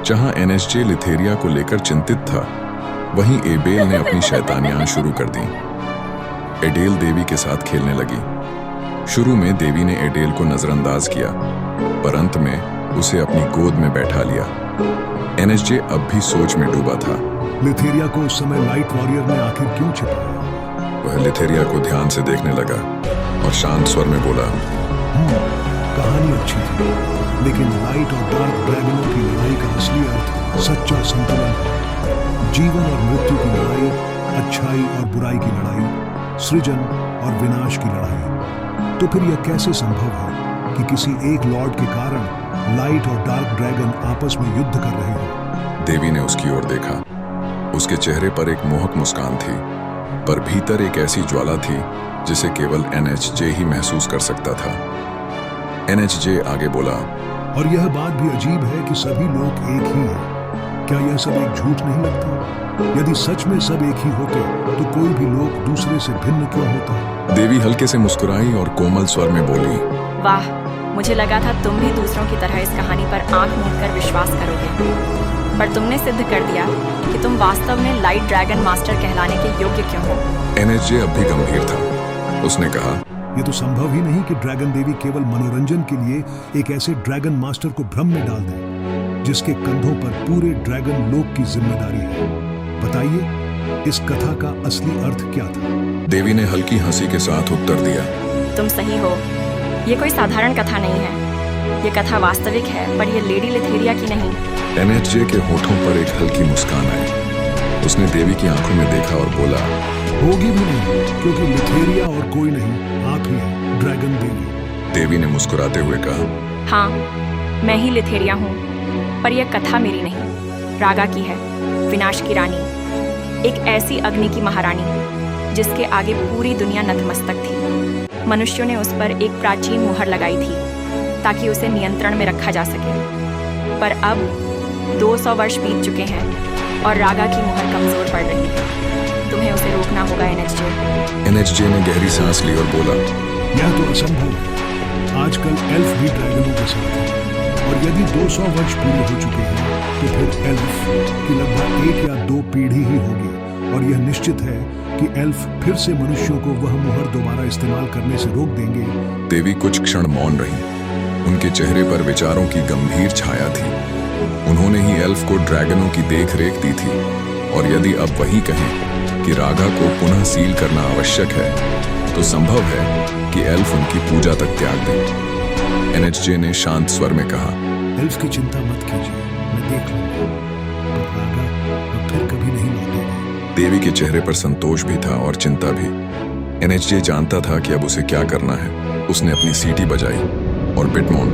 जहां एनएसजे लिथेरिया को लेकर चिंतित था, वहीं एडेल ने अपनी शैतानियां शुरू कर दी। एडेल देवी के साथ खेलने लगी। शुरू में देवी ने एडेल को नजरअंदाज किया, पर अंत में उसे अपनी गोद में बैठा लिया। एनएसजे अब भी सोच में डूबा था। लिथेरिया को उस समय लाइट वॉरियर ने आखिर क्यों छिपाया? वह लिथेरिया को ध्यान से देखने लगा और शांत स्वर में बोला, कहानी अच्छी थी, लेकिन लाइट और डार्क ड्रैगनों की लड़ाई का असली अर्थ सच्चा संतुलन है। जीवन और मृत्यु की लड़ाई, अच्छाई और बुराई की लड़ाई, सृजन और विनाश की लड़ाई। तो फिर यह कैसे संभव है कि किसी एक लॉर्ड के कारण लाइट और डार्क ड्रैगन आपस में युद्ध कर रहे हो? देवी ने उसकी ओर देखा। उसके चेहरे पर एक मोहक मुस्कान थी, पर भीतर एक ऐसी ज्वाला थी जिसे केवल एनएचजे ही महसूस कर सकता था। एनएचजे आगे बोला, और यह बात भी अजीब है कि सभी लोग एक ही हैं। क्या यह सब एक झूठ नहीं लगता? यदि सच में सब एक ही होते तो कोई भी लोग दूसरे से भिन्न क्यों होता? देवी हल्के से मुस्कुराई और कोमल स्वर में बोली, वाह, मुझे लगा था तुम भी दूसरों की तरह इस कहानी पर आंख मूंद कर विश्वास करोगे, पर तुमने सिद्ध कर दिया कि तुम वास्तव में लाइट ड्रैगन मास्टर कहलाने के योग्य क्यों हो। एनएचजे अब भी गंभीर था। उसने कहा, यह तो संभव ही नहीं कि ड्रैगन देवी केवल मनोरंजन के लिए एक ऐसे ड्रैगन मास्टर को भ्रम में डाल दे जिसके कंधों पर पूरे ड्रैगन लोक की जिम्मेदारी है। बताइए, इस कथा का असली अर्थ क्या था? देवी ने हल्की हंसी के साथ उत्तर दिया, तुम सही हो, ये कोई साधारण कथा नहीं है। ये कथा वास्तविक है, पर ये लेडी लिथेरिया की नहीं। एनएचजे के होठों पर एक हल्की मुस्कान आई। उसने देवी की आंखों में देखा और बोला, होगी भी नहीं, क्योंकि लिथेरिया और कोई नहीं, आप ही हैं, ड्रैगन देवी। देवी ने मुस्कुराते हुए कहा, हाँ, मैं ही लिथेरिया हूँ, पर यह कथा मेरी नहीं, रागा की है, विनाश की रानी, एक ऐसी अग्नि की महारानी जिसके आगे पूरी दुनिया नतमस्तक थी। मनुष्यों ने उस पर एक प्राचीन मुहर लगाई थी ताकि उसे नियंत्रण में रखा जा सके, पर अब 200 वर्ष बीत चुके हैं और रागा की मुहर कमजोर पड़ रही है। तुम्हें उसे रोकना होगा एनएचजे। एनएचजे ने गहरी सांस ली और बोला, यह तो असंभव है। आजकल एल्फ भी ड्रैगनों के साथ हैं, और यदि 200 वर्ष पूरे हो चुके हैं तो फिर एल्फ की लगभग 1 या 2 पीढ़ी ही होगी, और यह निश्चित है कि एल्फ फिर से मनुष्यों को वह मुहर दोबारा इस्तेमाल करने से रोक देंगे। देवी कुछ क्षण मौन रही। उनके चेहरे पर विचारों की गंभीर छाया थी। उन्होंने ही एल्फ को ड्रैगनों की देख रेख दी थी, और यदि अब वही कहें कि रागा को पुनः सील करना आवश्यक है, तो संभव है कि एल्फ उनकी पूजा तक त्याग दें। एनएचजे ने शांत स्वर में कहा, एल्फ की चिंता मत कीजिए, मैं देख लूंगा, पर रागा अब फिर कभी नहीं लौटेगी। देवी के चेहरे पर संतोष भी था और चिंता भी। एनएचजे जानता था कि अब उसे क्या करना है। उसने अपनी सीटी बजाई और बिटमोन,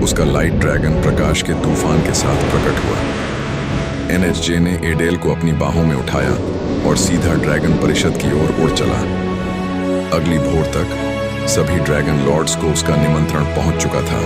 उसका लाइट ड्रैगन, प्रकाश के तूफान के साथ प्रकट हुआ। एनएचजे ने एडेल को अपनी बाहों में उठाया और सीधा ड्रैगन परिषद की ओर उड़ चला। अगली भोर तक सभी ड्रैगन लॉर्ड्स को उसका निमंत्रण पहुंच चुका था।